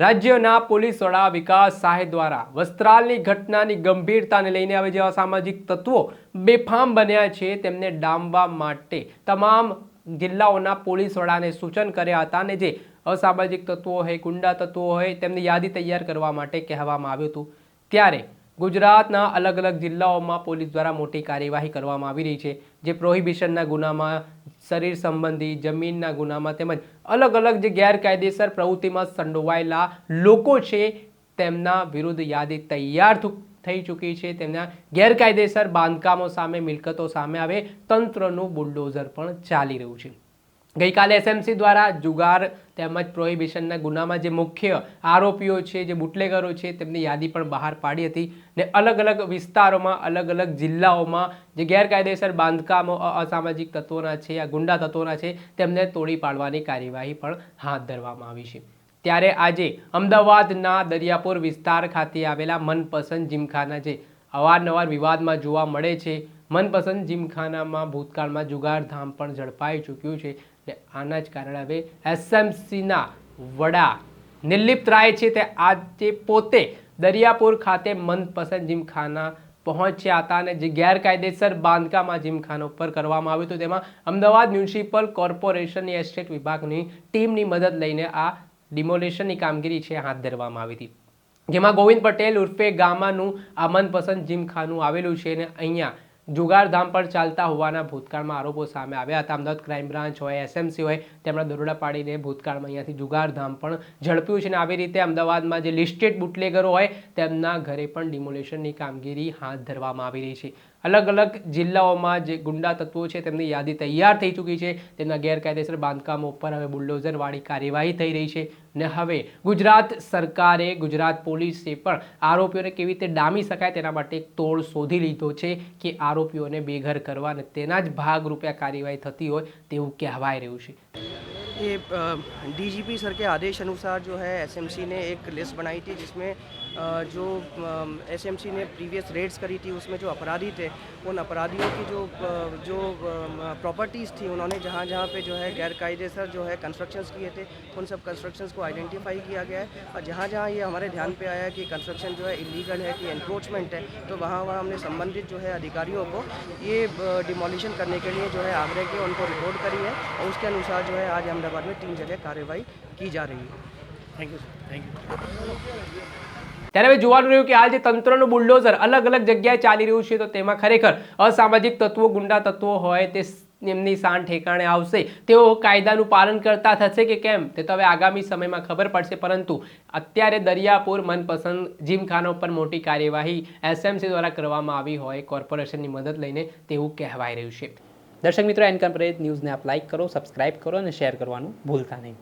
રાજ્યના પોલીસ વડા વિકાસ સહાય દ્વારા વસ્ત્રાલની ઘટનાની ગંભીરતાને લઈને હવે જેવા સામાજિક તત્વો બેફામ બન્યા છે તેમને ડામવા માટે તમામ જિલ્લાઓના પોલીસ વડાને સૂચન કર્યા હતા અને જે અસામાજિક તત્વો હોય, ગુંડા તત્વો હોય તેમની યાદી તૈયાર કરવા માટે કહેવામાં આવ્યું હતું। ત્યારે ગુજરાતના અલગ અલગ જિલ્લાઓમાં પોલીસ દ્વારા મોટી કાર્યવાહી કરવામાં આવી રહી છે, જે પ્રોહિબિશનના ગુનામાં, શરીર સંબંધી, જમીનના ગુનામાં તેમજ અલગ અલગ જે ગેરકાયદેસર પ્રવૃત્તિમાં સંડોવાયેલા લોકો છે તેમના વિરુદ્ધ યાદી તૈયાર થઈ ચૂકી છે। તેમના ગેરકાયદેસર બાંધકામો સામે, મિલકતો સામે હવે તંત્રનું બુલડોઝર પણ ચાલી રહ્યું છે। ગઈકાલે એસએમસી દ્વારા જુગાર તેમજ પ્રોહિબિશનના ગુનામાં જે મુખ્ય આરોપીઓ છે, જે બુટલેગરો છે તેમની યાદી પણ બહાર પાડી હતી ને અલગ અલગ વિસ્તારોમાં, અલગ અલગ જિલ્લાઓમાં જે ગેરકાયદેસર બાંધકામો અસામાજિક તત્વોના છે, આ ગુંડા તત્વોના છે તેમને તોડી પાડવાની કાર્યવાહી પણ હાથ ધરવામાં આવી છે। ત્યારે આજે અમદાવાદના દરિયાપુર વિસ્તાર ખાતે આવેલા મનપસંદ જીમખાના જે અવારનવાર વિવાદમાં જોવા મળે છે, મનપસંદ જીમખાનામાં ભૂતકાળમાં જુગારધામ પણ ઝડપાઈ ચૂક્યું છે। આના જ કારણે હવે એસએમસીના વડા નિર્લિપ્ત રાય છે તે આજે પોતે દરિયાપુર ખાતે મનપસંદ જીમખાના પહોંચ્યા હતા અને જે ગેરકાયદેસર બાંધકામ આ જીમખાના ઉપર કરવામાં આવ્યું હતું તેમાં અમદાવાદ મ્યુનિસિપલ કોર્પોરેશનની એસ્ટેટ વિભાગની ટીમની મદદ લઈને આ ડિમોલેશનની કામગીરી છે હાથ ધરવામાં આવી હતી, જેમાં ગોવિંદ પટેલ ઉર્ફે ગામાનું આ મનપસંદ જીમખાનું આવેલું છે અને અહીંયા જુગારધામ પર ચાલતા હોવાના ભૂતકાળમાં આરોપો સામે આવ્યા હતા। અમદાવાદ ક્રાઇમ બ્રાન્ચ હોય, એસએમસી હોય તેમના દરોડા પાડીને ભૂતકાળમાં અહીંયાથી જુગારધામ પણ ઝડપ્યું છે અને આવી રીતે અમદાવાદમાં જે લિસ્ટેડ બુટલેગરો હોય તેમના ઘરે પણ ડિમોલેશનની કામગીરી હાથ ધરવામાં આવી રહી છે। અલગ અલગ જિલ્લાઓમાં જે ગુંડા તત્વો છે તેમની યાદી તૈયાર થઈ ચૂકી છે, તેમના ગેરકાયદેસર બાંધકામો ઉપર હવે બુલડોઝરવાળી કાર્યવાહી થઈ રહી છે ને હવે ગુજરાત સરકારે, ગુજરાત પોલીસે પણ આરોપીઓને કેવી રીતે ડામી શકાય તેના માટે એક તોડ શોધી લીધો છે કે આરોપીઓને બેઘર કરવા અને તેના જ ભાગરૂપે આ કાર્યવાહી થતી હોય તેવું કહેવાય રહ્યું છે। ये डीजीपी सर के आदेश अनुसार जो है एसएमसी ने एक लिस्ट बनाई थी जिसमें जो एसएमसी ने प्रीवियस रेड्स करी थी उसमें जो अपराधी थे उन अपराधियों की जो प्रॉपर्टीज़ थी उन्होंने जहाँ जहाँ पे जो है गैरकायदेसर जो है कंस्ट्रक्शंस किए थे उन सब कंस्ट्रक्शंस को आइडेंटिफाई किया गया है और जहाँ जहाँ ये हमारे ध्यान पे आया कि कंस्ट्रक्शन जो है इलीगल है, कि एनक्रोचमेंट है, तो वहाँ वहाँ हमने संबंधित जो है अधिकारियों को ये डिमोलिशन करने के लिए जो है आग्रह किया, उनको रिपोर्ट करी है और उसके अनुसार जो है आज अहमदाबाद में 3 जगह कार्रवाई की जा रही है। Thank you sir, thank you. ત્યારે હવે જોવાનું રહ્યું કે આ જે તંત્રનું બુલડોઝર અલગ અલગ જગ્યાએ ચાલી રહ્યું છે તો તેમાં ખરેખર અસામાજિક તત્વો, ગુંડા તત્વો હોય તે એમની શાન ઠેકાણે આવશે, તેઓ કાયદાનું પાલન કરતા થશે કે કેમ તે તો હવે આગામી સમયમાં ખબર પડશે। પરંતુ અત્યારે દરિયાપુર મનપસંદ જીમખાના ઉપર મોટી કાર્યવાહી એસએમસી દ્વારા કરવામાં આવી હોય કોર્પોરેશનની મદદ લઈને તેવું કહેવાય રહ્યું છે। દર્શક મિત્રો, એનકમ પ્રેસ ન્યૂઝને આપ લાઇક કરો, સબસ્ક્રાઇબ કરો અને શેર કરવાનું ભૂલતા નહીં।